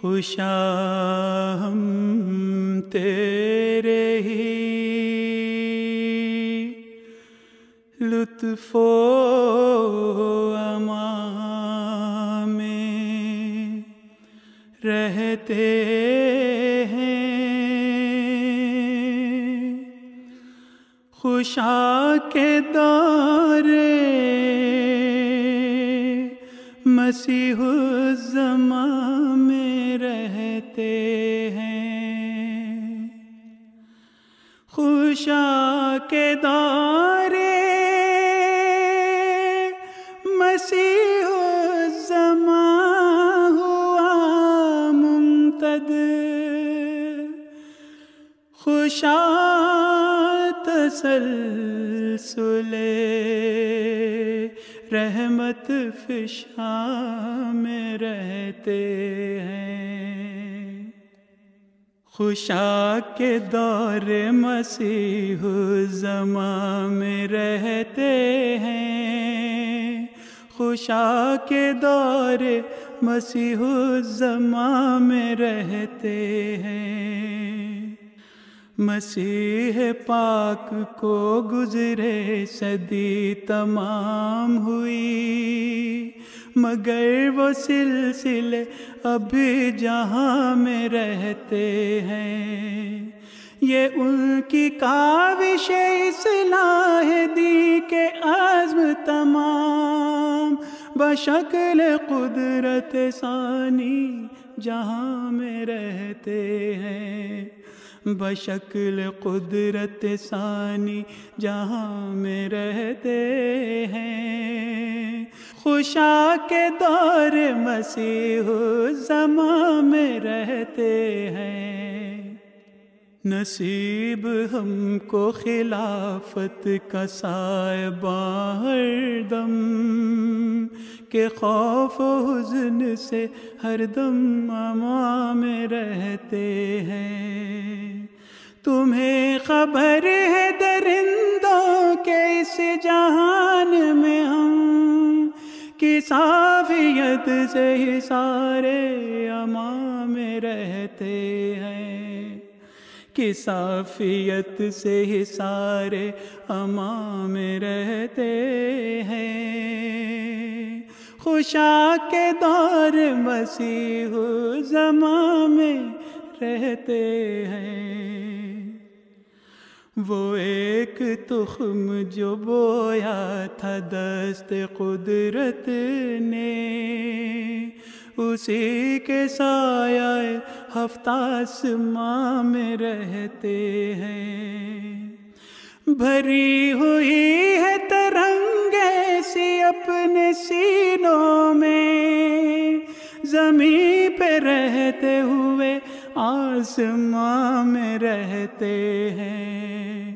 خوشا ہم تیرے ہی لطف و امان میں رہتے ہیں، خوشا کے دور مسیح الزمان میں رہتے ہیں، خوشا کے دور مسیح الزمان ہوا ممتد، خوشا تسلسل رحمت فشاں میں رہتے ہیں، خوشا کے دور مسیح الزمان میں رہتے ہیں، خوشا کے دور مسیح الزمان میں رہتے ہیں، مسیح پاک کو گزرے صدی تمام ہوئی، مگر وہ سلسلے ابھی جہاں میں رہتے ہیں، یہ ان کی کاوش اصلاح دی کے عزم تمام بشکل قدرت ثانی جہاں میں رہتے ہیں، بشکل قدرت ثانی جہاں میں رہتے ہیں، خوشا کے دور مسیح الزمان میں رہتے ہیں، نصیب ہم کو خلافت کا صاحباں ہر دم، کہ خوف و حزن سے ہر دم امان میں رہتے ہیں، تمہیں خبر ہے درندوں کے اس جہان میں ہم کس عافیت سے ہی سارے امان میں رہتے ہیں، کس عافیت سے ہی سارے امان میں رہتے ہیں، خوشا کے دور مسیح الزمان میں رہتے ہیں، وہ ایک تخم جو بویا تھا دست قدرت نے، اسی کے سایہ ہفتہ آسمان میں رہتے ہیں، بھری ہوئی ہے ترنگ ایسی اپنے سینوں میں، زمین پہ رہتے ہوئے آسمان میں رہتے ہیں،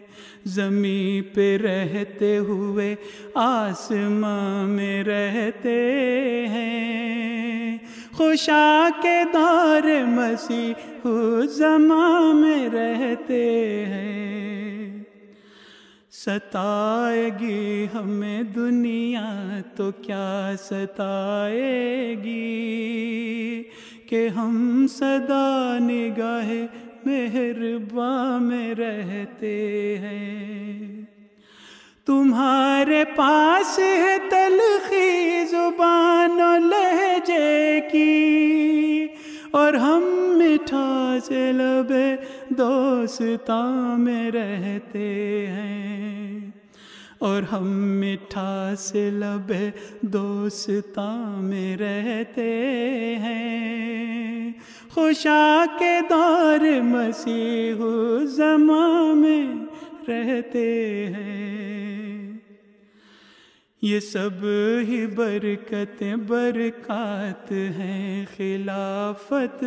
زمین پہ رہتے ہوئے آسمان میں رہتے ہیں، خوشا کے دور مسیح الزمان میں رہتے ہیں، ستائے گی ہمیں دنیا تو کیا ستائے گی، کہ ہم سدا نگاہ مہرباں میں رہتے ہیں، تمہارے پاس ہے تلخی زبان و لہجے کی، اور ہم میٹھا سے لب دوستاں میں رہتے ہیں، اور ہم میٹھا سے لب دوستاں میں رہتے ہیں، خوشا کے دور مسیح الزمان میں رہتے ہیں، یہ سب ہی برکتیں برکات ہیں خلافت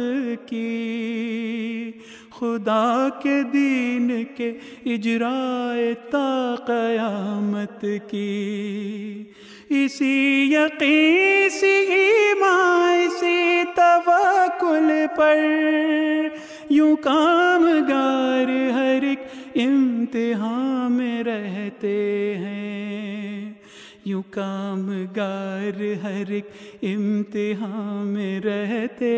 کی، خدا کے دین کے اجرائے تا قیامت کی، اسی یقین سی ایمان سی توکل پر یوں کامگار ہر ایک امتحان میں رہتے ہیں، یوں کامگار ہر ایک امتحان میں رہتے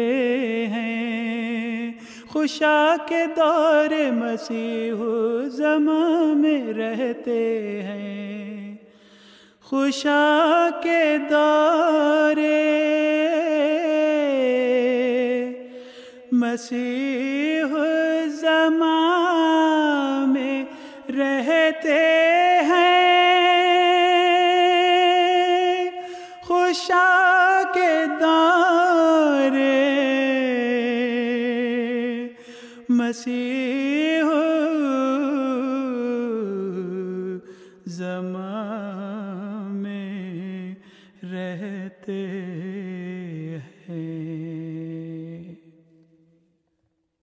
ہیں، خوشا کے دور مسیح زمان میں رہتے ہیں، خوشا کے دور مسیح زمان میں رہتے ہیں، خوشا کے دور مسیح زمان میں رہتے